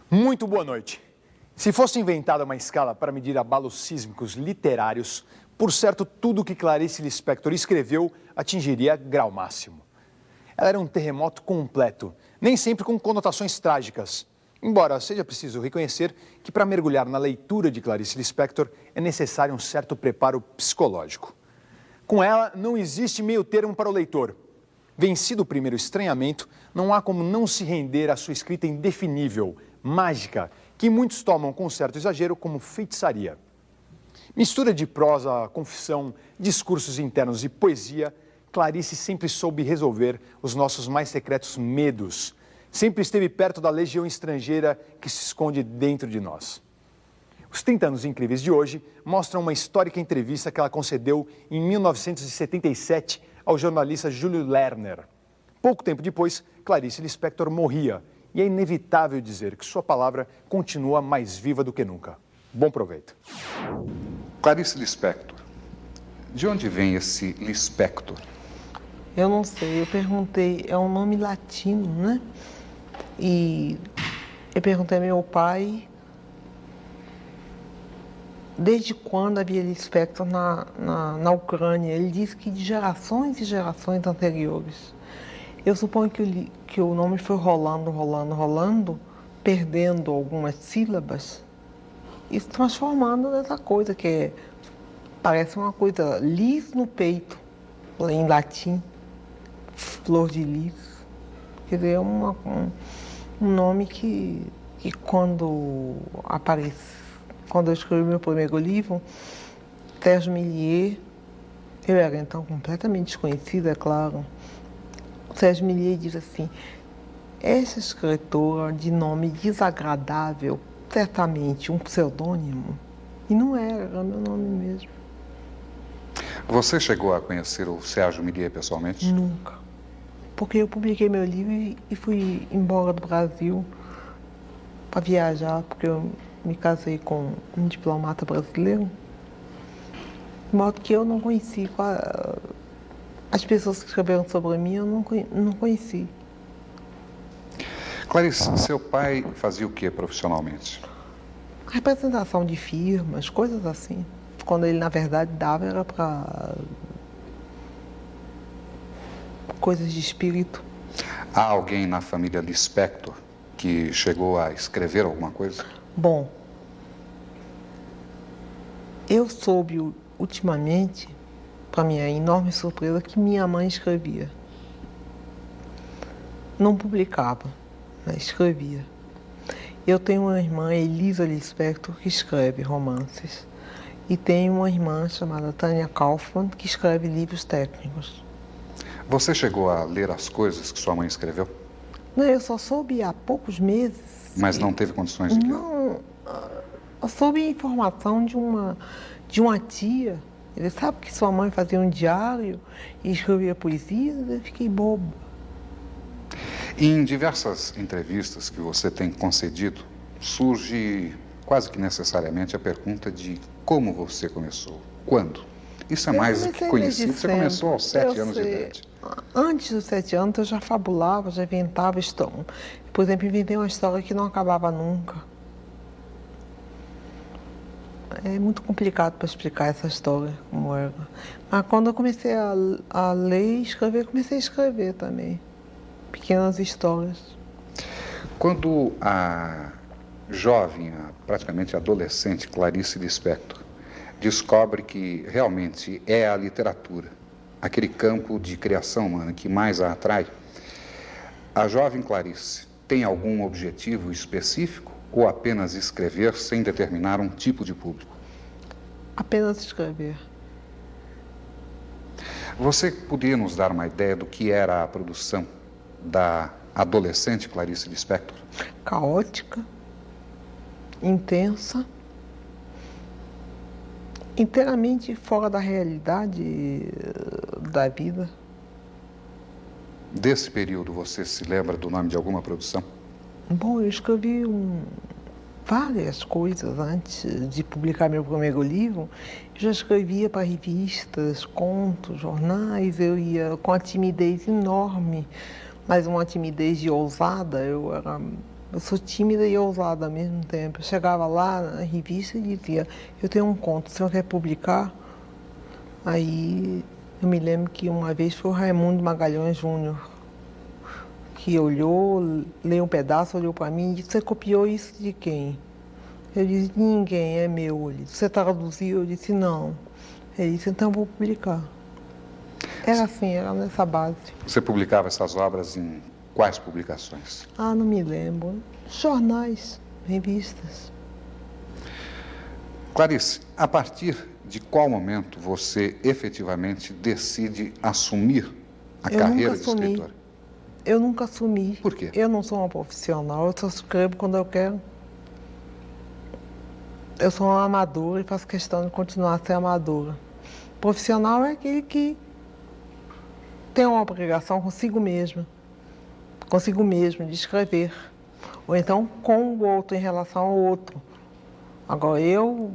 Muito boa noite. Se fosse inventada uma escala para medir abalos sísmicos literários, por certo, tudo o que Clarice Lispector escreveu atingiria grau máximo. Ela era um terremoto completo, nem sempre com conotações trágicas. Embora seja preciso reconhecer que para mergulhar na leitura de Clarice Lispector é necessário um certo preparo psicológico. Com ela, não existe meio termo para o leitor. Vencido o primeiro estranhamento, não há como não se render à sua escrita indefinível, mágica, que muitos tomam com certo exagero como feitiçaria. Mistura de prosa, confissão, discursos internos e poesia, Clarice sempre soube resolver os nossos mais secretos medos. Sempre esteve perto da legião estrangeira que se esconde dentro de nós. Os 30 anos incríveis de hoje mostram uma histórica entrevista que ela concedeu em 1977 ao jornalista Júlio Lerner. Pouco tempo depois, Clarice Lispector morria e é inevitável dizer que sua palavra continua mais viva do que nunca. Bom proveito. Clarice Lispector, de onde vem esse Lispector? Eu não sei, eu perguntei, é um nome latino, né? E eu perguntei ao meu pai desde quando havia Lispector na Ucrânia. Ele disse que de gerações e gerações anteriores. Eu suponho que o nome foi rolando, perdendo algumas sílabas e se transformando nessa coisa que parece uma coisa lis no peito, em latim, flor de lis. Quer dizer, é um nome que quando eu escrevi meu primeiro livro, Sérgio Millier, eu era então completamente desconhecida, é claro. Sérgio Millier diz assim: essa escritora de nome desagradável, certamente um pseudônimo. E não era meu nome mesmo. Você chegou a conhecer o Sérgio Millier pessoalmente? Nunca. Porque eu publiquei meu livro e fui embora do Brasil para viajar, porque eu me casei com um diplomata brasileiro. De modo que eu não conheci as pessoas que escreveram sobre mim, eu não conheci. Clarice, seu pai fazia o que profissionalmente? Representação de firmas, coisas assim. Quando ele, na verdade, dava, era para coisas de espírito. Há alguém na família Lispector que chegou a escrever alguma coisa? Bom, eu soube ultimamente, para minha enorme surpresa, que minha mãe escrevia. Não publicava, mas escrevia. Eu tenho uma irmã, Elisa Lispector, que escreve romances. E tenho uma irmã chamada Tânia Kaufmann, que escreve livros técnicos. Você chegou a ler as coisas que sua mãe escreveu? Não, eu só soube há poucos meses. Mas não teve condições de ler? Não, eu soube informação de uma tia. Ele sabe que sua mãe fazia um diário e escrevia poesias, eu fiquei boba. Em diversas entrevistas que você tem concedido, surge quase que necessariamente a pergunta de como você começou, quando. Isso é mais do que conhecido, você começou aos 7 anos de idade. Antes dos 7 anos eu já fabulava, já inventava história. Por exemplo, inventei uma história que não acabava nunca. É muito complicado para explicar essa história, como era. Mas quando eu comecei a ler e escrever, comecei a escrever também. Pequenas histórias. Quando a jovem, praticamente adolescente Clarice Lispector descobre que realmente é a literatura, aquele campo de criação humana que mais a atrai, a jovem Clarice tem algum objetivo específico ou apenas escrever sem determinar um tipo de público? Apenas escrever. Você poderia nos dar uma ideia do que era a produção da adolescente Clarice Lispector? Caótica, intensa, inteiramente fora da realidade da vida. Desse período, você se lembra do nome de alguma produção? Bom, eu escrevi várias coisas antes de publicar meu primeiro livro. Eu já escrevia para revistas, contos, jornais. Eu ia com uma timidez enorme, mas uma timidez de ousada. Eu Eu sou tímida e ousada ao mesmo tempo. Eu chegava lá na revista e dizia, eu tenho um conto, o senhor quer publicar? Aí eu me lembro que uma vez foi o Raimundo Magalhães Júnior, que olhou, leu um pedaço, olhou para mim e disse, você copiou isso de quem? Eu disse, ninguém, é meu. Ele disse, você traduziu? Eu disse, não. Ele disse, então eu vou publicar. Era assim, era nessa base. Você publicava essas obras em quais publicações? Ah, não me lembro. Jornais, revistas. Clarice, a partir de qual momento você efetivamente decide assumir a carreira de escritora? Eu nunca assumi. Por quê? Eu não sou uma profissional, eu só escrevo quando eu quero. Eu sou uma amadora e faço questão de continuar a ser amadora. Profissional é aquele que tem uma obrigação consigo mesmo de escrever. Ou então com o outro, em relação ao outro. Agora, eu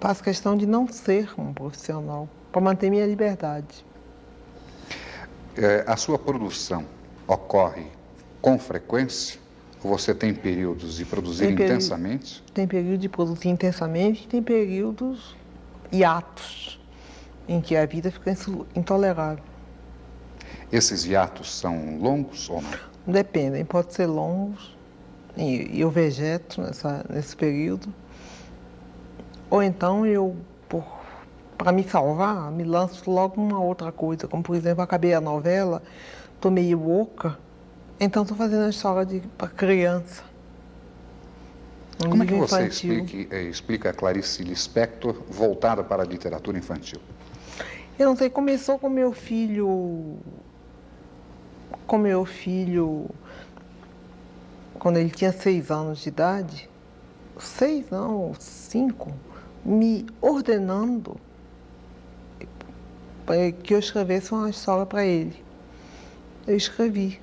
faço questão de não ser um profissional, para manter minha liberdade. A sua produção ocorre com frequência? Ou você tem períodos de produzir intensamente? Tem período de produzir intensamente e tem períodos hiatos, em que a vida fica intolerável. Esses hiatos são longos ou não? Dependem, pode ser longos, e eu vegeto nesse período. Ou então eu, para me salvar, me lanço logo uma outra coisa. Como, por exemplo, acabei a novela, estou meio oca, então estou fazendo a história para criança. Como é que você explica a Clarice Lispector voltada para a literatura infantil? Eu não sei, começou com meu filho, quando ele tinha 6 anos de idade, 6 não, 5, me ordenando que eu escrevesse uma história para ele. Eu escrevi.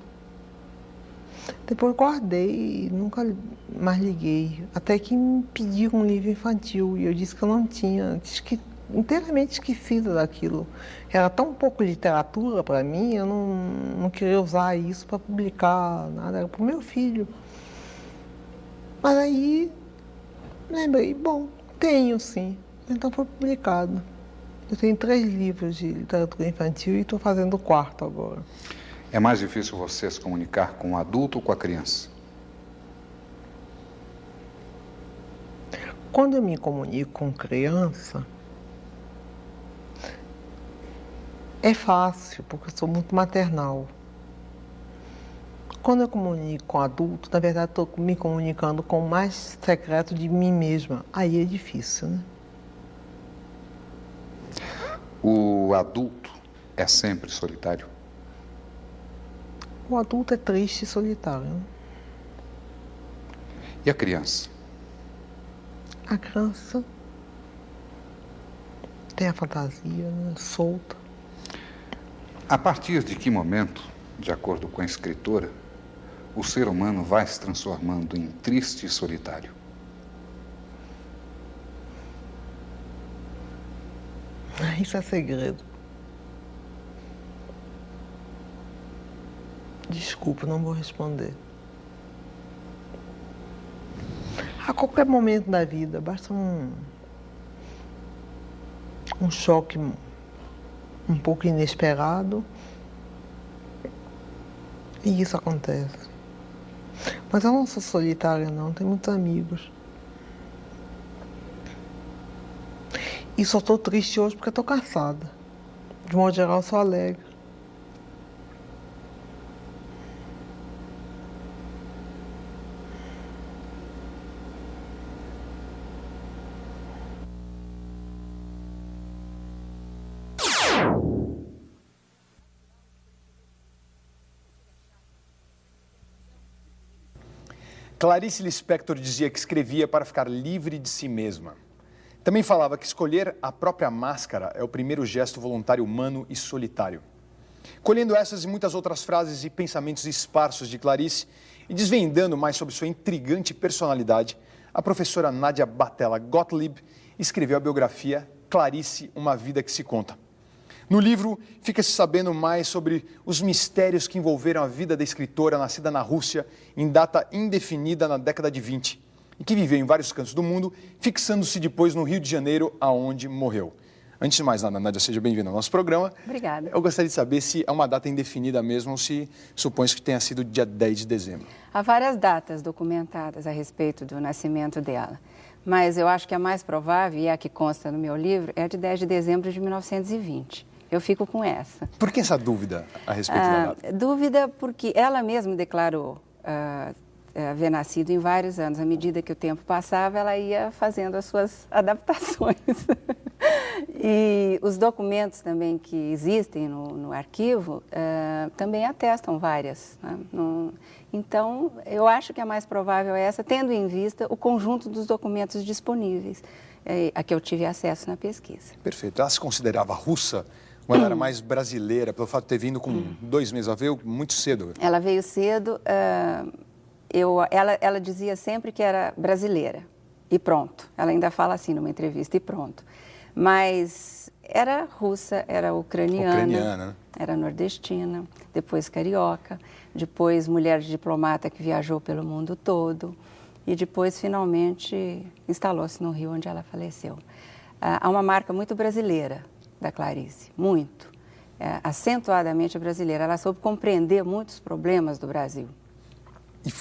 Depois guardei e nunca mais liguei. Até que me pediram um livro infantil e eu disse que eu não tinha, inteiramente esquecida daquilo. Era tão pouco literatura para mim, eu não queria usar isso para publicar nada, era para o meu filho. Mas aí lembrei, bom, tenho sim. Então foi publicado. Eu tenho 3 livros de literatura infantil e estou fazendo o 4º agora. É mais difícil você se comunicar com o adulto ou com a criança? Quando eu me comunico com criança, é fácil, porque eu sou muito maternal. Quando eu comunico com adulto, na verdade estou me comunicando com o mais secreto de mim mesma. Aí é difícil, né? O adulto é sempre solitário? O adulto é triste e solitário, né? E a criança? A criança tem a fantasia, né, solta. A partir de que momento, de acordo com a escritora, o ser humano vai se transformando em triste e solitário? Isso é segredo. Desculpa, não vou responder. A qualquer momento da vida, basta um choque um pouco inesperado e isso acontece. Mas eu não sou solitária, não, tenho muitos amigos. E só estou triste hoje porque estou cansada. De modo geral, eu sou alegre. Clarice Lispector dizia que escrevia para ficar livre de si mesma. Também falava que escolher a própria máscara é o primeiro gesto voluntário humano e solitário. Colhendo essas e muitas outras frases e pensamentos esparsos de Clarice e desvendando mais sobre sua intrigante personalidade, a professora Nádia Batella Gottlieb escreveu a biografia Clarice, uma vida que se conta. No livro, fica-se sabendo mais sobre os mistérios que envolveram a vida da escritora nascida na Rússia em data indefinida na década de 20 e que viveu em vários cantos do mundo, fixando-se depois no Rio de Janeiro, aonde morreu. Antes de mais nada, Nádia, seja bem-vinda ao nosso programa. Obrigada. Eu gostaria de saber se é uma data indefinida mesmo ou se supõe-se que tenha sido dia 10 de dezembro. Há várias datas documentadas a respeito do nascimento dela, mas eu acho que a mais provável, e a que consta no meu livro, é a de 10 de dezembro de 1920. Eu fico com essa. Por que essa dúvida a respeito da data? Dúvida porque ela mesma declarou haver nascido em vários anos. À medida que o tempo passava, ela ia fazendo as suas adaptações. E os documentos também que existem no arquivo também atestam várias. Né? Então, eu acho que a mais provável é essa, tendo em vista o conjunto dos documentos disponíveis, a que eu tive acesso na pesquisa. Perfeito. Ela se considerava russa ou ela era mais brasileira, pelo fato de ter vindo com 2 meses? Ela veio muito cedo. Ela veio cedo. Ela dizia sempre que era brasileira, e pronto. Ela ainda fala assim numa entrevista, e pronto. Mas era russa, era ucraniana, era nordestina, depois carioca, depois mulher de diplomata que viajou pelo mundo todo e depois finalmente instalou-se no Rio, onde ela faleceu. Há uma marca muito brasileira da Clarice, muito, acentuadamente brasileira. Ela soube compreender muitos problemas do Brasil.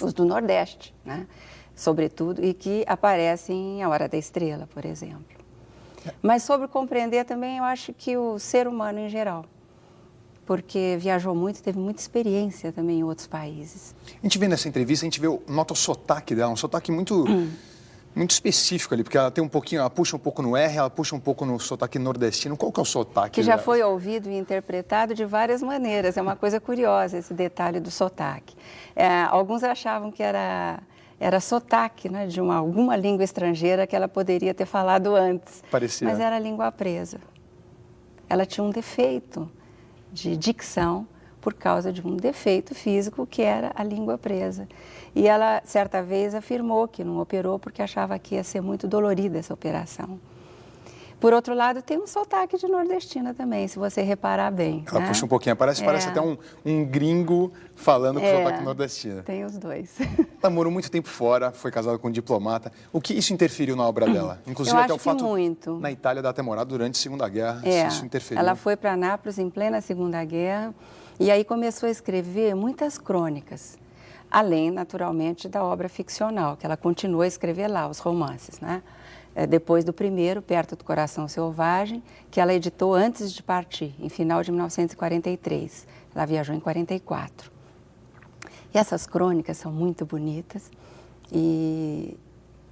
Os do Nordeste, né? Sobretudo, e que aparecem em A Hora da Estrela, por exemplo. Mas sobre compreender também, eu acho que o ser humano em geral, porque viajou muito, teve muita experiência também em outros países. A gente vê nessa entrevista, a gente nota o sotaque dela, um sotaque muito específico ali, porque ela tem um pouquinho, ela puxa um pouco no R, ela puxa um pouco no sotaque nordestino. Qual que é o sotaque? Que já foi ouvido e interpretado de várias maneiras. É uma coisa curiosa esse detalhe do sotaque. Alguns achavam que era sotaque, né, de alguma língua estrangeira que ela poderia ter falado antes. Parecia. Mas era língua presa. Ela tinha um defeito de dicção por causa de um defeito físico que era a língua presa. E ela, certa vez, afirmou que não operou porque achava que ia ser muito dolorida essa operação. Por outro lado, tem um sotaque de nordestina também, se você reparar bem. Ela puxa um pouquinho, parece até um gringo falando com sotaque nordestino. Tem os dois. Ela morou muito tempo fora, foi casada com um diplomata. O que isso interferiu na obra dela? Inclusive Eu até acho o fato muito. Na Itália dela ter morado durante a Segunda Guerra, isso interferiu. Ela foi para Nápoles em plena Segunda Guerra e aí começou a escrever muitas crônicas, além, naturalmente, da obra ficcional, que ela continuou a escrever lá, os romances, né? Depois do primeiro, Perto do Coração Selvagem, que ela editou antes de partir, em final de 1943. Ela viajou em 44. E essas crônicas são muito bonitas e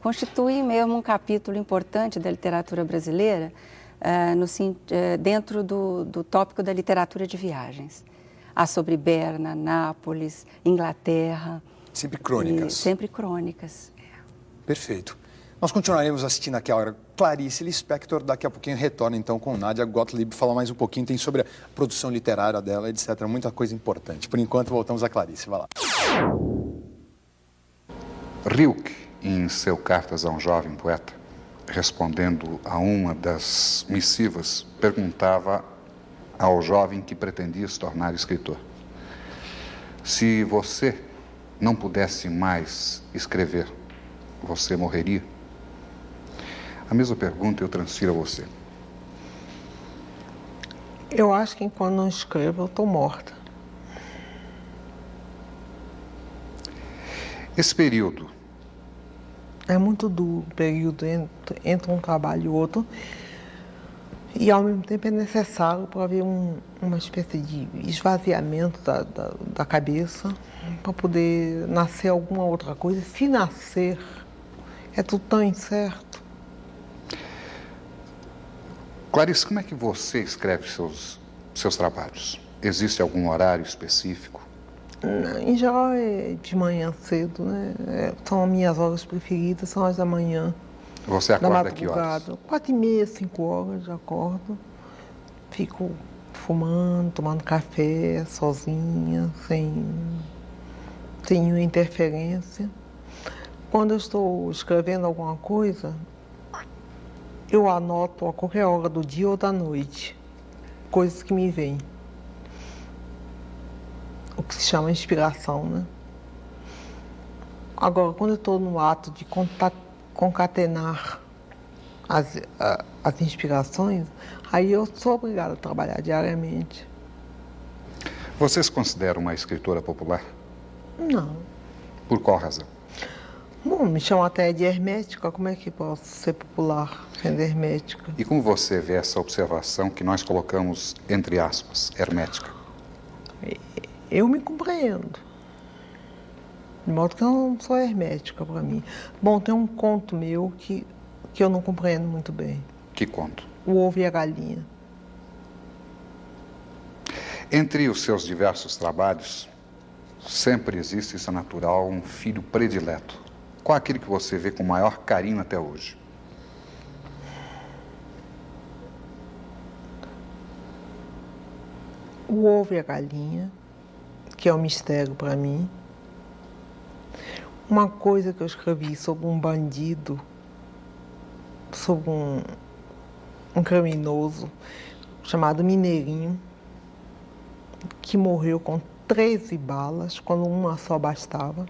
constituem mesmo um capítulo importante da literatura brasileira dentro do tópico da literatura de viagens. Há sobre Berna, Nápoles, Inglaterra. Sempre crônicas. Sempre crônicas. Perfeito. Nós continuaremos assistindo aqui a hora Clarice Lispector. Daqui a pouquinho retorna então com Nádia Gottlieb, falar mais um pouquinho, tem sobre a produção literária dela, etc. Muita coisa importante. Por enquanto, voltamos a Clarice. Vai lá. Rilke, em seu Cartas a um Jovem Poeta, respondendo a uma das missivas, perguntava ao jovem que pretendia se tornar escritor: se você não pudesse mais escrever, você morreria? A mesma pergunta eu transfiro a você. Eu acho que enquanto não escrevo, eu estou morta. Esse período é muito duro, o período entre um trabalho e outro. E, ao mesmo tempo, é necessário para haver uma espécie de esvaziamento da cabeça, para poder nascer alguma outra coisa. Se nascer, é tudo tão incerto. Clarice, como é que você escreve seus trabalhos? Existe algum horário específico? Em geral, é de manhã cedo, né? São as minhas horas preferidas, são as da manhã. Você acorda a que horas? 4h30, 5 horas, já acordo. Fico fumando, tomando café, sozinha, sem nenhuma interferência. Quando eu estou escrevendo alguma coisa, eu anoto a qualquer hora do dia ou da noite, coisas que me vêm. O que se chama inspiração, né? Agora, quando eu estou no ato de concatenar as inspirações, aí eu sou obrigada a trabalhar diariamente. Você se considera uma escritora popular? Não. Por qual razão? Bom, me chamam até de hermética. Como é que posso ser popular sendo hermética? E como você vê essa observação que nós colocamos entre aspas, hermética? Eu me compreendo. De modo que eu não sou hermética para mim. Bom, tem um conto meu que eu não compreendo muito bem. Que conto? O Ovo e a Galinha. Entre os seus diversos trabalhos, sempre existe, isso é natural, um filho predileto. Qual é aquele que você vê com maior carinho até hoje? O Ovo e a Galinha, que é um mistério para mim. Uma coisa que eu escrevi sobre um bandido, sobre um criminoso chamado Mineirinho, que morreu com 13 balas, quando uma só bastava,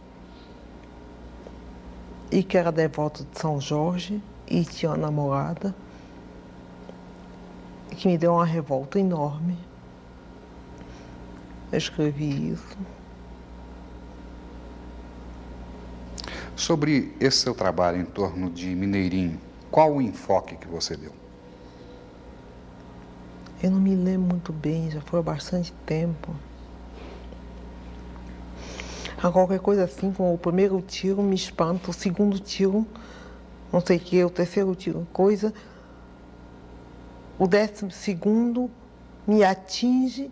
e que era devoto de São Jorge e tinha uma namorada, que me deu uma revolta enorme. Eu escrevi isso. Sobre esse seu trabalho em torno de Mineirinho, qual o enfoque que você deu? Eu não me lembro muito bem, já foi há bastante tempo. A qualquer coisa assim, como o primeiro tiro me espanta, o segundo tiro, não sei o que, o terceiro tiro, coisa. O 12º me atinge,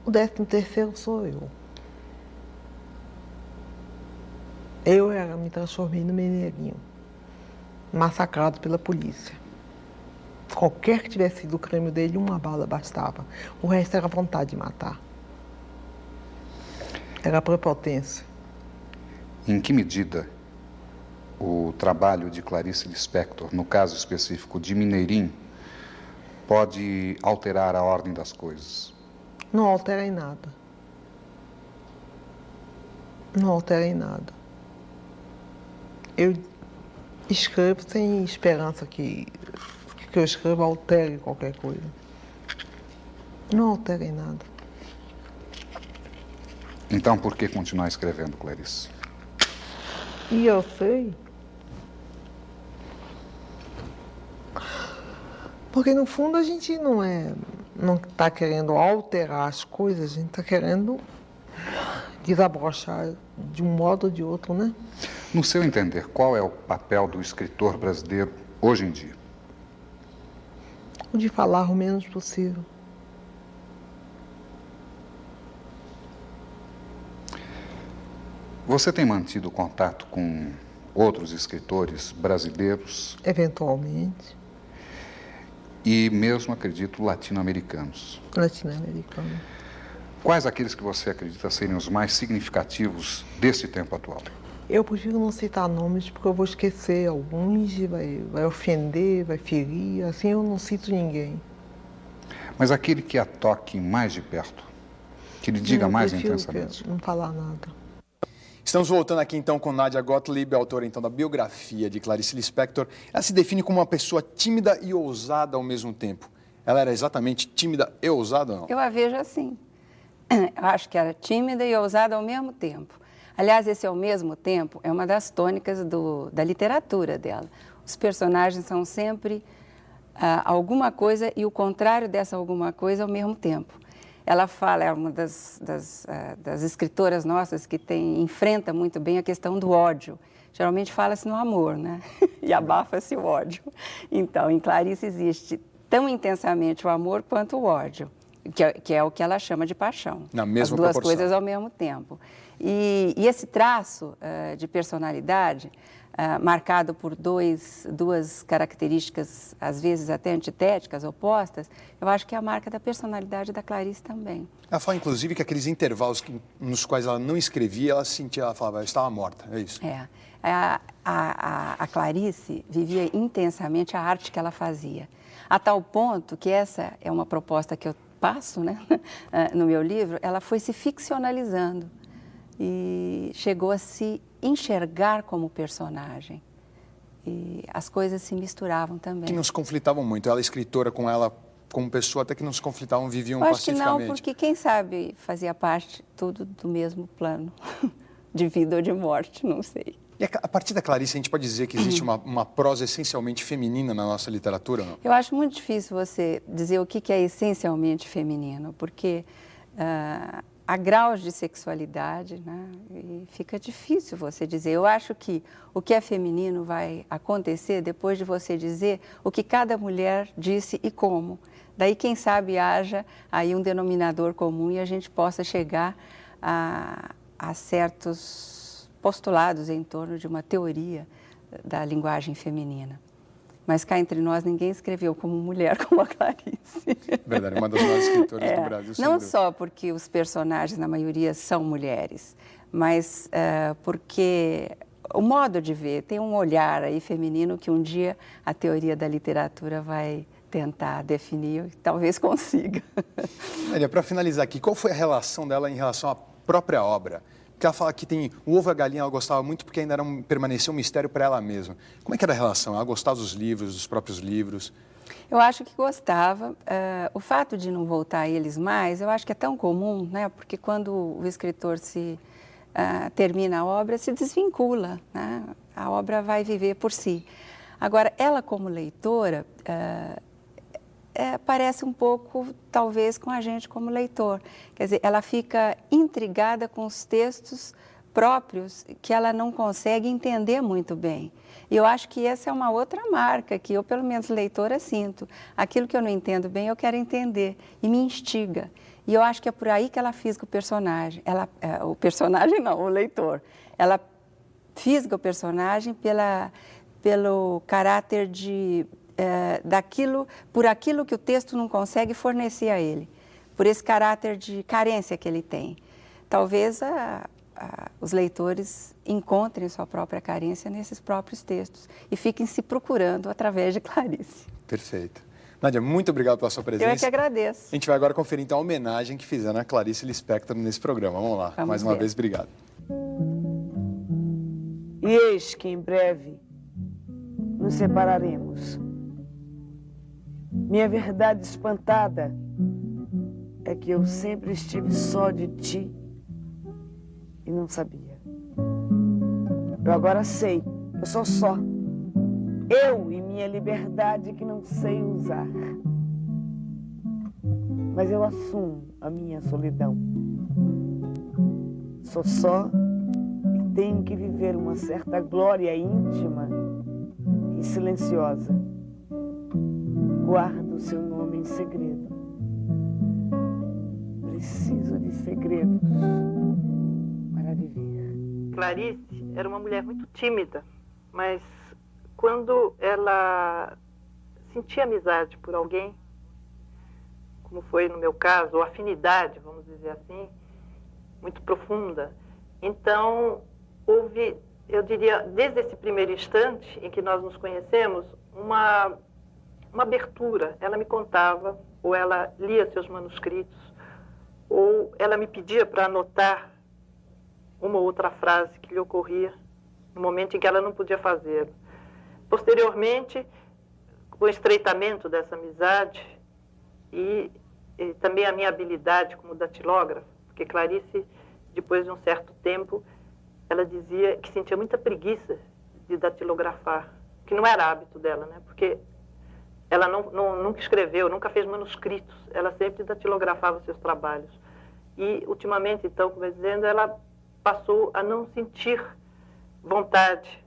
o 13º sou eu. Me transformei no Mineirinho, massacrado pela polícia. Qualquer que tivesse sido o crime dele, uma bala bastava. O resto era vontade de matar. Era prepotência. Em que medida o trabalho de Clarice Lispector, no caso específico de Mineirinho, pode alterar a ordem das coisas? Não altera em nada. Não altera em nada. Eu escrevo sem esperança que eu escreva altere qualquer coisa. Não altera em nada. Então, por que continuar escrevendo, Clarice? E eu sei. Porque, no fundo, a gente não está querendo alterar as coisas, a gente está querendo desabrochar de um modo ou de outro, né? No seu entender, qual é o papel do escritor brasileiro hoje em dia? O de falar o menos possível. Você tem mantido contato com outros escritores brasileiros? Eventualmente. E mesmo, acredito, latino-americanos. Latino-americano. Quais aqueles que você acredita serem os mais significativos deste tempo atual? Eu prefiro não citar nomes porque eu vou esquecer alguns e vai ofender, vai ferir. Assim eu não cito ninguém. Mas aquele que a toque mais de perto, que lhe diga mais intensamente. Não falar nada. Estamos voltando aqui então com Nádia Gottlieb, autora então da biografia de Clarice Lispector. Ela se define como uma pessoa tímida e ousada ao mesmo tempo. Ela era exatamente tímida e ousada ou não? Eu a vejo assim. Eu acho que era tímida e ousada ao mesmo tempo. Aliás, esse ao mesmo tempo é uma das tônicas da literatura dela. Os personagens são sempre alguma coisa e o contrário dessa alguma coisa ao mesmo tempo. Ela fala, é uma das escritoras nossas que enfrenta muito bem a questão do ódio. Geralmente fala-se no amor, né? E abafa-se o ódio. Então, em Clarice existe tão intensamente o amor quanto o ódio, que é o que ela chama de paixão. Na mesma as duas proporção. Coisas ao mesmo tempo. E esse traço de personalidade, marcado por duas características, às vezes até antitéticas, opostas, eu acho que é a marca da personalidade da Clarice também. Ela fala, inclusive, que aqueles intervalos nos quais ela não escrevia, ela falava, ela estava morta, é isso? A Clarice vivia intensamente a arte que ela fazia, a tal ponto que essa é uma proposta que eu passo, né, no meu livro, ela foi se ficcionalizando e chegou a se enxergar como personagem. E as coisas se misturavam também. Que nos conflitavam muito. Ela, escritora, com ela como pessoa, até que não se conflitavam, viviam pacificamente. Acho que não, porque quem sabe fazia parte tudo do mesmo plano, de vida ou de morte, não sei. E a partir da Clarice, a gente pode dizer que existe uma prosa essencialmente feminina na nossa literatura, não? Eu acho muito difícil você dizer o que é essencialmente feminino, porque há graus de sexualidade, né? E fica difícil você dizer. Eu acho que o que é feminino vai acontecer depois de você dizer o que cada mulher disse e como. Daí, quem sabe, haja aí um denominador comum e a gente possa chegar a certos postulados em torno de uma teoria da linguagem feminina. Mas cá entre nós, ninguém escreveu como mulher como a Clarice. Verdade, uma das maiores escritoras do Brasil. Não só porque os personagens, na maioria, são mulheres, mas porque o modo de ver, tem um olhar aí feminino que um dia a teoria da literatura vai tentar definir e talvez consiga. Olha, para finalizar aqui, qual foi a relação dela em relação à própria obra? Porque ela fala que tem o ovo e a galinha, ela gostava muito porque ainda permaneceu um mistério para ela mesma. Como é que era a relação? Ela gostava dos livros, dos próprios livros? Eu acho que gostava. O fato de não voltar a eles mais, eu acho que é tão comum, né? Porque quando o escritor termina a obra, se desvincula, né? A obra vai viver por si. Agora, ela como leitora, parece um pouco, talvez, com a gente como leitor. Quer dizer, ela fica intrigada com os textos próprios que ela não consegue entender muito bem. E eu acho que essa é uma outra marca que eu, pelo menos leitora, sinto. Aquilo que eu não entendo bem, eu quero entender e me instiga. E eu acho que é por aí que ela fisga o personagem. O personagem não, o leitor. Ela fisga o personagem pelo caráter por aquilo que o texto não consegue fornecer a ele, por esse caráter de carência que ele tem. Talvez os leitores encontrem sua própria carência nesses próprios textos e fiquem se procurando através de Clarice. Perfeito. Nádia, muito obrigado pela sua presença. Eu é que agradeço. A gente vai agora conferir então a homenagem que fizeram a Clarice Lispector nesse programa. Vamos lá. Mais uma vez, obrigado. E eis que em breve nos separaremos. Minha verdade espantada é que eu sempre estive só de ti e não sabia. Eu agora sei, eu sou só. Eu e minha liberdade que não sei usar. Mas eu assumo a minha solidão. Sou só e tenho que viver uma certa glória íntima e silenciosa. Guardo seu nome em segredo. Preciso de segredos para viver. Clarice era uma mulher muito tímida, mas quando ela sentia amizade por alguém, como foi no meu caso, ou afinidade, vamos dizer assim, muito profunda, então houve, eu diria, desde esse primeiro instante em que nós nos conhecemos, uma abertura. Ela me contava, ou ela lia seus manuscritos, ou ela me pedia para anotar uma ou outra frase que lhe ocorria no momento em que ela não podia fazê-lo. Posteriormente, com o estreitamento dessa amizade e também a minha habilidade como datilógrafa, porque Clarice, depois de um certo tempo, ela dizia que sentia muita preguiça de datilografar, que não era hábito dela, né? Porque ela nunca escreveu, nunca fez manuscritos, ela sempre datilografava seus trabalhos. E, ultimamente, então, como eu dizendo, ela passou a não sentir vontade.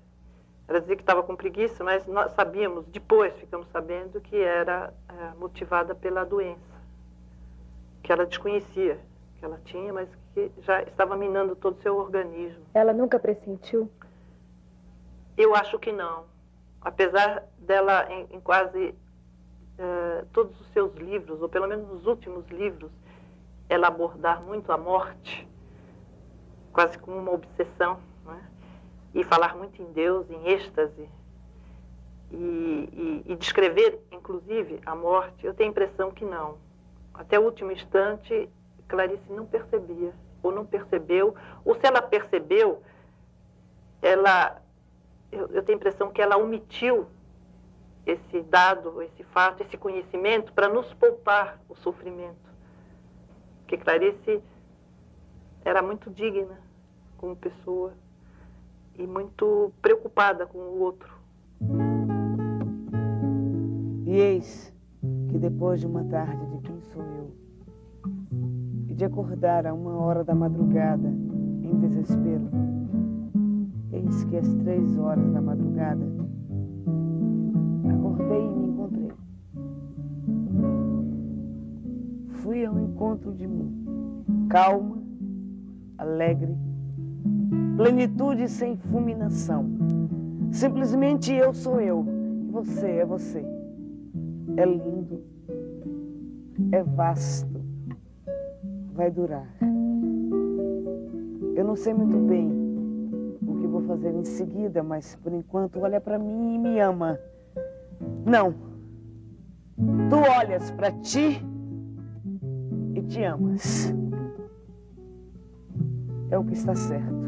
Ela dizia que estava com preguiça, mas nós sabíamos, depois ficamos sabendo que era motivada pela doença, que ela desconhecia, que ela tinha, mas que já estava minando todo o seu organismo. Ela nunca pressentiu? Eu acho que não. Apesar dela, em quase todos os seus livros, ou pelo menos nos últimos livros, ela abordar muito a morte, quase como uma obsessão, né? E falar muito em Deus, em êxtase, e descrever, inclusive, a morte, eu tenho a impressão que não. até o último instante, Clarice não percebia, ou não percebeu, ou se ela percebeu, eu tenho a impressão que ela omitiu esse dado, esse fato, esse conhecimento para nos poupar o sofrimento. Porque Clarice era muito digna como pessoa e muito preocupada com o outro. E eis que depois de uma tarde de quem sou eu, e de acordar a 1h da madrugada em desespero, eis que às 3h da madrugada acordei e me encontrei. Fui ao encontro de mim, calma, alegre, plenitude sem fulminação. Simplesmente eu sou eu, e você é você. É lindo, é vasto, vai durar. Eu não sei muito bem o que vou fazer em seguida, mas por enquanto olha para mim e me ama. Não, tu olhas para ti e te amas. É o que está certo.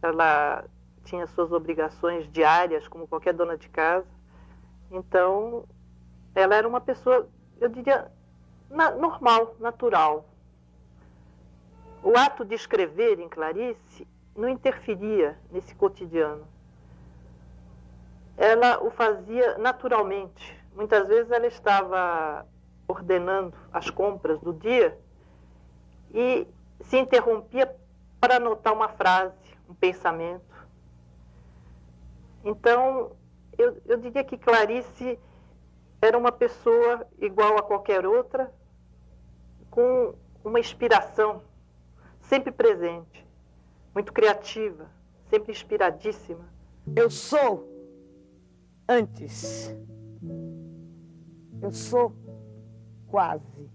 Ela tinha suas obrigações diárias, como qualquer dona de casa. Então, ela era uma pessoa, eu diria, normal, natural. O ato de escrever em Clarice não interferia nesse cotidiano. Ela o fazia naturalmente. Muitas vezes ela estava ordenando as compras do dia e se interrompia para anotar uma frase, um pensamento. Então, eu diria que Clarice era uma pessoa igual a qualquer outra, com uma inspiração sempre presente, muito criativa, sempre inspiradíssima. Eu sou antes. Eu sou quase.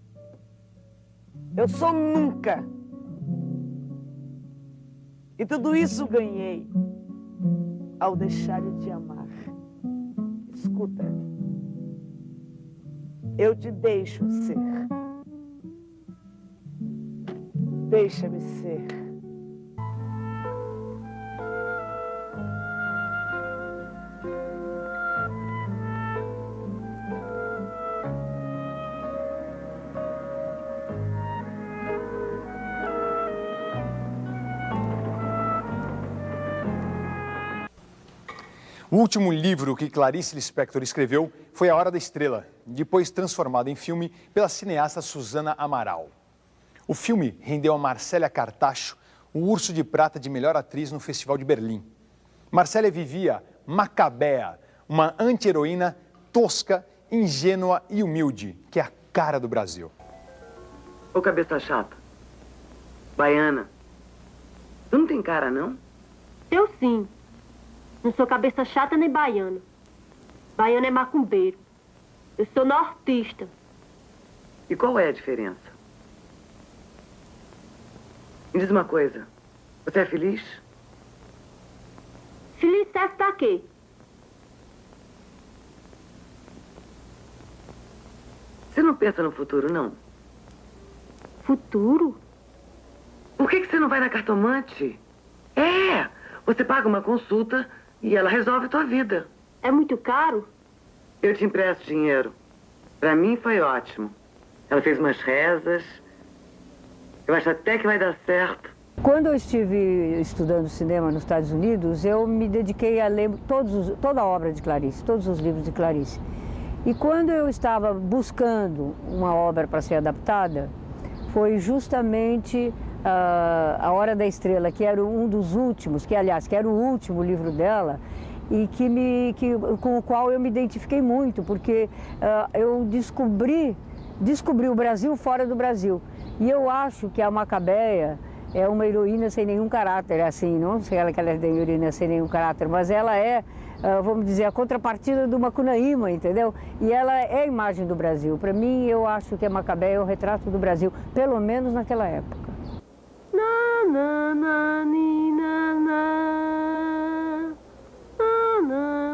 Eu sou nunca. E tudo isso ganhei ao deixar de te amar. Escuta, eu te deixo ser. Deixa-me ser. O último livro que Clarice Lispector escreveu foi A Hora da Estrela, depois transformado em filme pela cineasta Susana Amaral. O filme rendeu a Marcélia Cartacho o Urso de Prata de melhor atriz no Festival de Berlim. Marcélia vivia Macabea, uma anti-heroína tosca, ingênua e humilde, que é a cara do Brasil. Ô, cabeça chata, baiana, tu não tem cara, não? Eu sim. Não sou cabeça chata nem baiana. Baiano é macumbeiro. Eu sou nortista. E qual é a diferença? Me diz uma coisa. Você é feliz? Feliz serve pra quê? Você não pensa no futuro, não? Futuro? Por que você não vai na cartomante? É! Você paga uma consulta e ela resolve a tua vida. É muito caro? Eu te empresto dinheiro. Pra mim foi ótimo. Ela fez umas rezas. Eu acho até que vai dar certo. Quando eu estive estudando cinema nos Estados Unidos, eu me dediquei a ler toda a obra de Clarice, todos os livros de Clarice. E quando eu estava buscando uma obra para ser adaptada, foi justamente A Hora da Estrela, que era um dos últimos, que era o último livro dela, e com o qual eu me identifiquei muito, porque eu descobri o Brasil fora do Brasil. E eu acho que a Macabea é uma heroína sem nenhum caráter, assim, não sei ela que ela é uma heroína sem nenhum caráter, mas ela é, vamos dizer, a contrapartida do Macunaíma, entendeu? E ela é a imagem do Brasil. Para mim, eu acho que a Macabea é o retrato do Brasil, pelo menos naquela época. Na, na, na, ni, na, na. Na, na.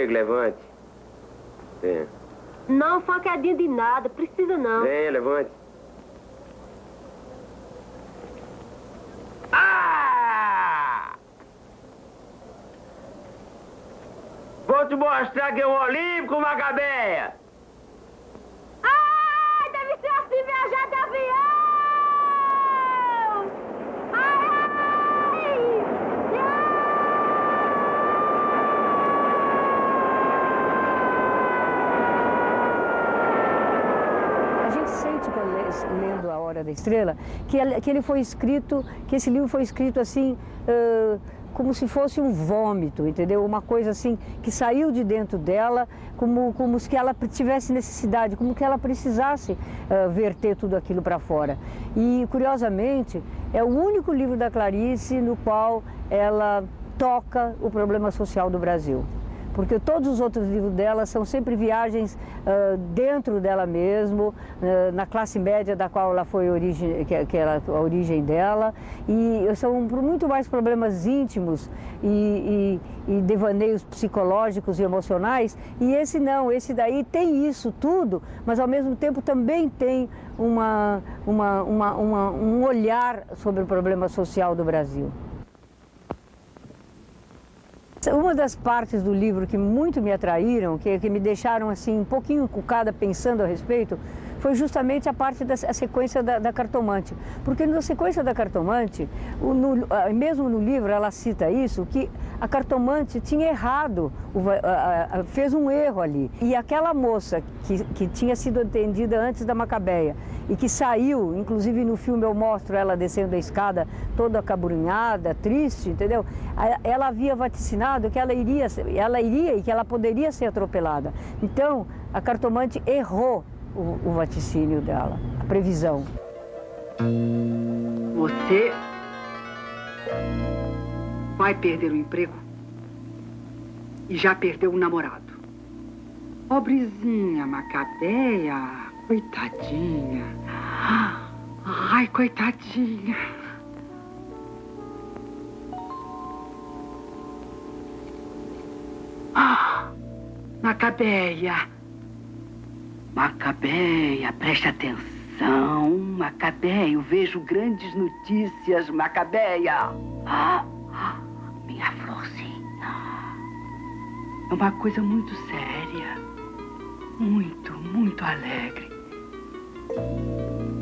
comigo, levante. Venha. Não, foi uma quedinha de nada, precisa não. Venha, levante. Vou te mostrar que é um olímpico, Macabeia! Ai, deve ser assim viajar de avião! Ai, A gente sente, lendo A Hora da Estrela, que ele foi escrito, que esse livro foi escrito assim, como se fosse um vômito, entendeu? Uma coisa assim que saiu de dentro dela, como se ela tivesse necessidade, como que ela precisasse verter tudo aquilo para fora. E, curiosamente, é o único livro da Clarice no qual ela toca o problema social do Brasil. Porque todos os outros livros dela são sempre viagens dentro dela mesmo, na classe média da qual ela foi a origem dela, e são muito mais problemas íntimos e devaneios psicológicos e emocionais, e esse não, esse daí tem isso tudo, mas ao mesmo tempo também tem um olhar sobre o problema social do Brasil. Uma das partes do livro que muito me atraíram, que me deixaram assim um pouquinho encucada pensando a respeito, foi justamente a parte da sequência da cartomante. Porque na sequência da cartomante, mesmo no livro ela cita isso, que a cartomante tinha errado, fez um erro ali. E aquela moça que tinha sido atendida antes da Macabeia e que saiu, inclusive no filme eu mostro ela descendo a escada toda acabrunhada, triste, entendeu? Ela havia vaticinado que ela iria e que ela poderia ser atropelada. Então, a cartomante errou o vaticínio dela, a previsão. Você vai perder o emprego e já perdeu o namorado. Pobrezinha Macabeia, coitadinha. Ai, coitadinha. Macabeia. Macabeia, preste atenção. Macabeia, eu vejo grandes notícias, Macabeia. Minha florzinha. É uma coisa muito séria. Muito, muito alegre.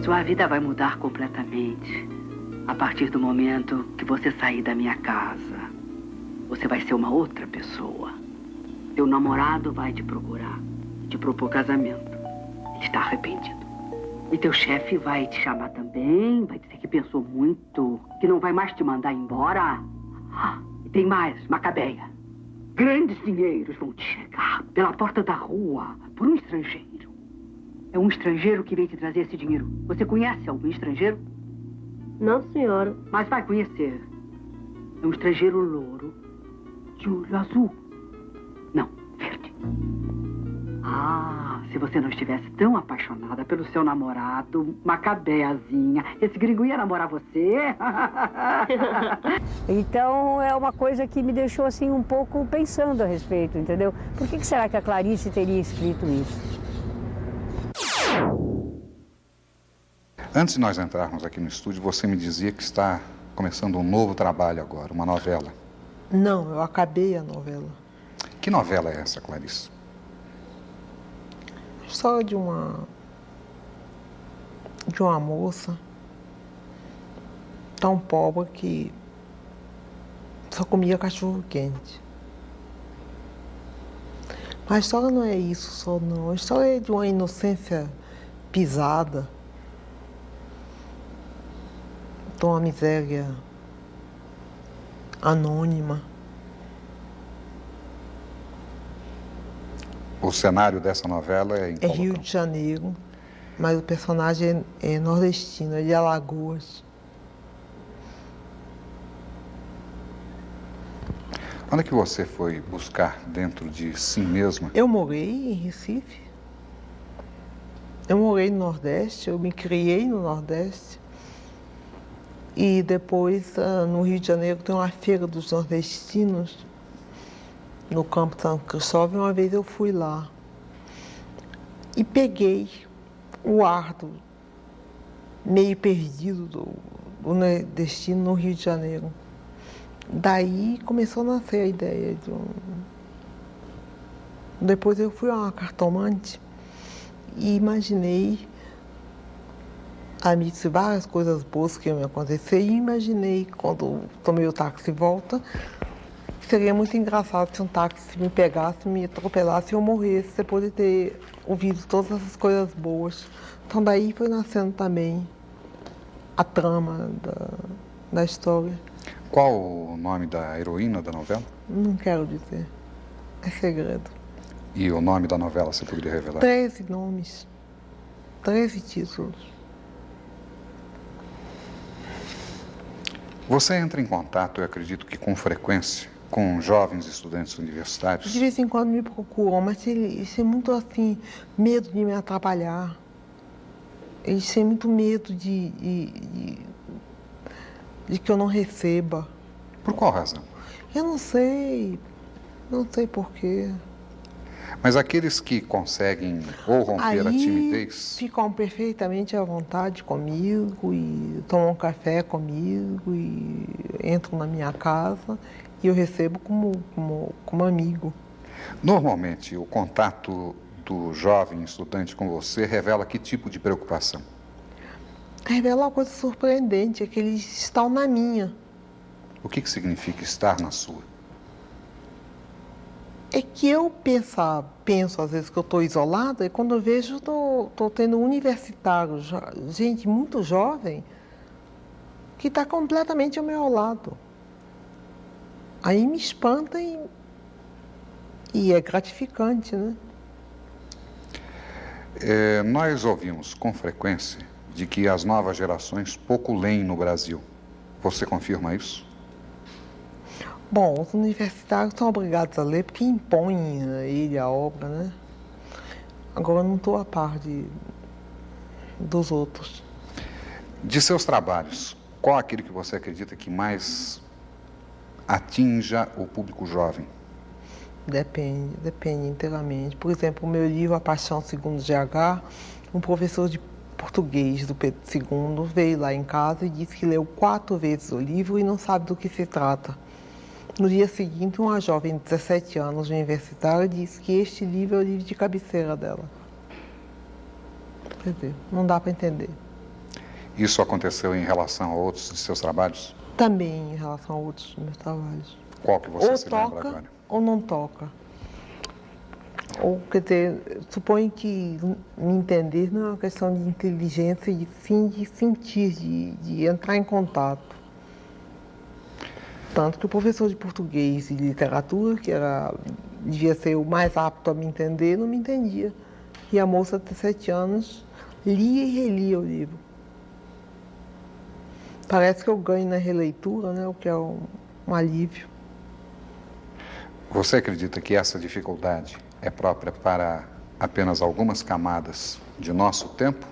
Sua vida vai mudar completamente a partir do momento que você sair da minha casa. Você vai ser uma outra pessoa. Teu namorado vai te procurar, te propor casamento. Ele está arrependido. E teu chefe vai te chamar também, vai dizer que pensou muito, que não vai mais te mandar embora. E tem mais, Macabeia. Grandes dinheiros vão te chegar pela porta da rua por um estrangeiro. É um estrangeiro que vem te trazer esse dinheiro. Você conhece algum estrangeiro? Não, senhora. Mas vai conhecer. É um estrangeiro louro, de olho azul. Não, verde. Se você não estivesse tão apaixonada pelo seu namorado, Macabeiazinha, esse gringo ia namorar você? Então, é uma coisa que me deixou assim um pouco pensando a respeito, entendeu? Por que será que a Clarice teria escrito isso? Antes de nós entrarmos aqui no estúdio, você me dizia que está começando um novo trabalho agora, uma novela. Não, eu acabei a novela. Que novela é essa, Clarice? História de uma moça tão pobre que só comia cachorro quente. Mas a história não é isso só, não. A história é de uma inocência pisada, de uma miséria anônima. O cenário dessa novela é em qual Rio local? de Janeiro, mas o personagem é nordestino, é de Alagoas. Onde é que você foi buscar dentro de si mesma? Eu morei em Recife. Eu morei no Nordeste, eu me criei no Nordeste. E depois, no Rio de Janeiro, tem uma feira dos nordestinos. no Campo São Cristóvão, uma vez eu fui lá e peguei o ar meio perdido do nordestino no Rio de Janeiro. Daí começou a nascer a ideia de Depois eu fui a uma cartomante e imaginei várias coisas boas que iam me acontecer e imaginei, quando tomei o táxi de volta, seria muito engraçado se um táxi me pegasse, me atropelasse e eu morresse depois de ter ouvido todas essas coisas boas. Então daí foi nascendo também a trama da história. Qual o nome da heroína da novela? Não quero dizer. É segredo. E o nome da novela, você poderia revelar? 13 nomes. 13 títulos. Você entra em contato, eu acredito que com frequência, com jovens estudantes universitários? De vez em quando me procuram, mas eles têm muito assim, medo de me atrapalhar. Eles têm muito medo de que eu não receba. Por qual razão? Eu não sei porquê. Mas aqueles que conseguem ou romper a timidez... ficam perfeitamente à vontade comigo e tomam um café comigo e entram na minha casa e eu recebo como amigo. Normalmente, o contato do jovem estudante com você revela que tipo de preocupação? Revela uma coisa surpreendente, é que eles estão na minha. O que significa estar na sua? É que eu penso às vezes que eu estou isolada e quando eu vejo estou tendo universitário, gente muito jovem, que está completamente ao meu lado. Aí me espanta e é gratificante, né? Nós ouvimos com frequência de que as novas gerações pouco leem no Brasil. Você confirma isso? Bom, os universitários são obrigados a ler porque impõem a ele a obra, né? Agora eu não estou a par dos outros. De seus trabalhos, qual aquele que você acredita que mais atinja o público jovem? Depende inteiramente. Por exemplo, o meu livro A Paixão Segundo GH, um professor de português do Pedro II veio lá em casa e disse que leu 4 vezes o livro e não sabe do que se trata. No dia seguinte, uma jovem de 17 anos, universitária, disse que este livro é o livro de cabeceira dela. Quer dizer, não dá para entender. Isso aconteceu em relação a outros de seus trabalhos? Também em relação a outros dos meus trabalhos. Qual que você se lembra agora? Ou toca ou não toca. Ou, quer dizer, suponho que me entender não é uma questão de inteligência, e sim de sentir, de entrar em contato. Tanto que o professor de português e literatura, que devia ser o mais apto a me entender, não me entendia. E a moça de 17 anos lia e relia o livro. Parece que eu ganho na releitura, né, o que é um alívio. Você acredita que essa dificuldade é própria para apenas algumas camadas de nosso tempo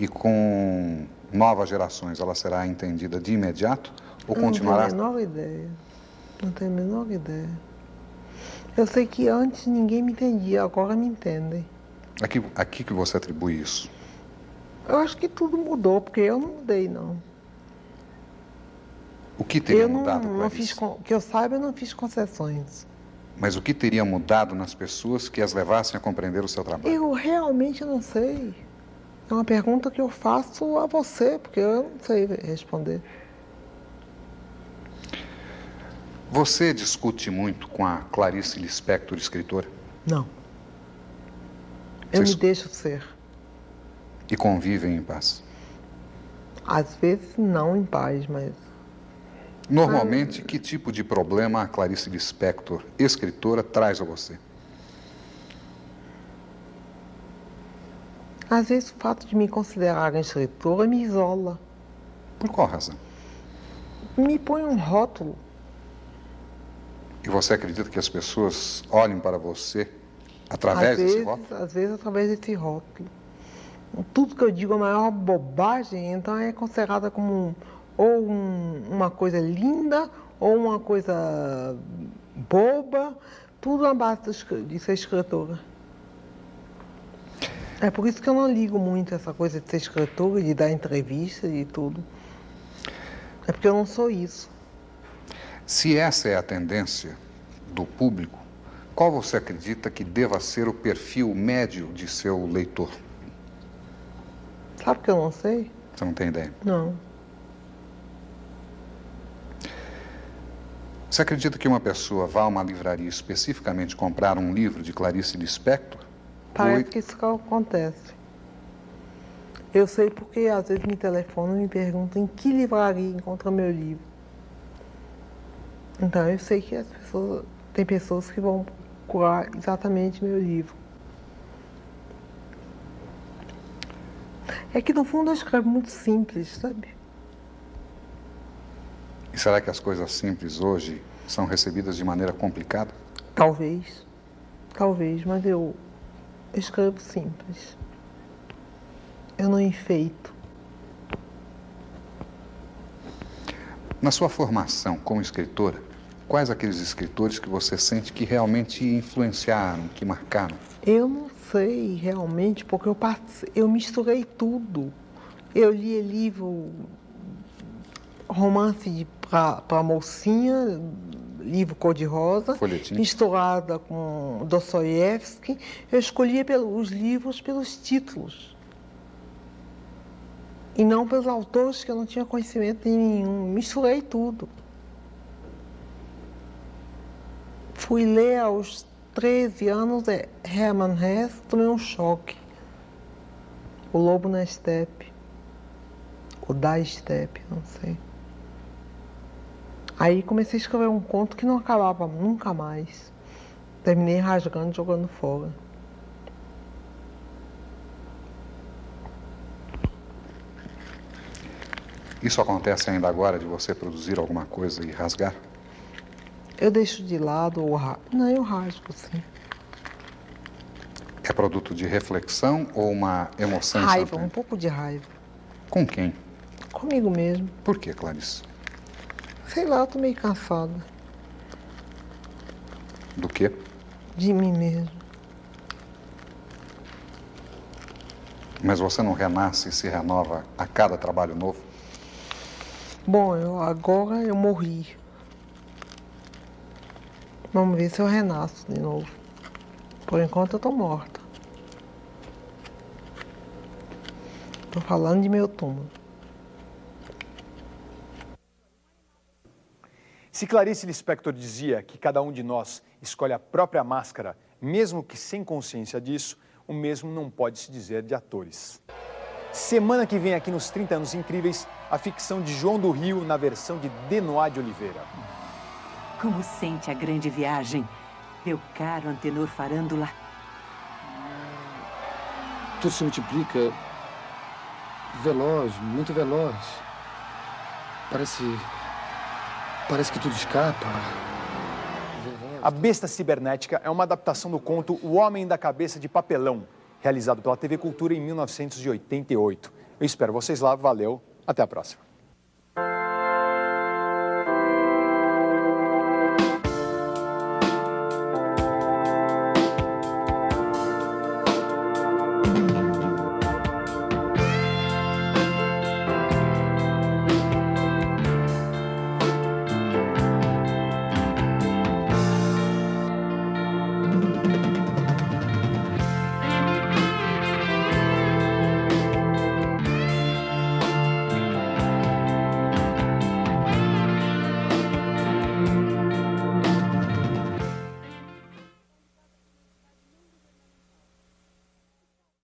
e com novas gerações ela será entendida de imediato ou continuará? Não tenho a menor ideia. Não tenho a menor ideia. Eu sei que antes ninguém me entendia, agora me entendem. A que você atribui isso? Eu acho que tudo mudou, porque eu não mudei, não. O que teria mudado, Clarice? Que eu saiba, eu não fiz concessões. Mas o que teria mudado nas pessoas que as levassem a compreender o seu trabalho? Eu realmente não sei. É uma pergunta que eu faço a você, porque eu não sei responder. Você discute muito com a Clarice Lispector, escritora? Não. Eu me deixo ser. E convivem em paz? Às vezes não em paz, mas... Normalmente, que tipo de problema a Clarice Lispector, escritora, traz a você? Às vezes o fato de me considerar escritora me isola. Por qual razão? Me põe um rótulo. E você acredita que as pessoas olhem para você através desse rótulo? Às vezes através desse rótulo. Tudo que eu digo é a maior bobagem, então é considerada como uma coisa linda ou uma coisa boba, tudo na base de ser escritora. É por isso que eu não ligo muito a essa coisa de ser escritora, de dar entrevista e tudo. É porque eu não sou isso. Se essa é a tendência do público, qual você acredita que deva ser o perfil médio de seu leitor? Sabe que eu não sei? Você não tem ideia? Não. Você acredita que uma pessoa vá a uma livraria especificamente comprar um livro de Clarice Lispector? Parece que isso que acontece. Eu sei porque às vezes me telefonam e me perguntam em que livraria encontra meu livro. Então eu sei que tem pessoas que vão procurar exatamente meu livro. É que no fundo eu escrevo muito simples, sabe? E será que as coisas simples hoje são recebidas de maneira complicada? Talvez, mas eu escrevo simples. Eu não enfeito. Na sua formação como escritora, quais aqueles escritores que você sente que realmente influenciaram, que marcaram? Eu não sei realmente, porque eu misturei tudo. Eu li livro, romance para mocinha, livro cor-de-rosa, misturada com Dostoiévski. Eu escolhia os livros pelos títulos. E não pelos autores que eu não tinha conhecimento nenhum. Misturei tudo. Fui ler aos 13 anos Hermann Hesse, tomei um choque. O Lobo na Estepe. Ou da Estepe, não sei. Aí comecei a escrever um conto que não acabava nunca mais. Terminei rasgando e jogando fora. Isso acontece ainda agora, de você produzir alguma coisa e rasgar? Eu deixo de lado ou rasgo. Não, eu rasgo, sim. É produto de reflexão ou uma emoção Raiva, instantânea? um pouco de raiva. Com quem? Comigo mesmo. Por que, Clarice? Sei lá, eu tô meio cansada. Do quê? De mim mesmo. Mas você não renasce e se renova a cada trabalho novo? Bom, agora eu morri. Vamos ver se eu renasço de novo. Por enquanto eu tô morta. Tô falando de meu túmulo. Se Clarice Lispector dizia que cada um de nós escolhe a própria máscara, mesmo que sem consciência disso, o mesmo não pode se dizer de atores. Semana que vem aqui nos 30 Anos Incríveis, a ficção de João do Rio na versão de Denoá de Oliveira. Como sente a grande viagem, meu caro Antenor Farândula? Tudo se multiplica veloz, muito veloz. Parece que tudo escapa. A Besta Cibernética é uma adaptação do conto O Homem da Cabeça de Papelão, realizado pela TV Cultura em 1988. Eu espero vocês lá, valeu, até a próxima.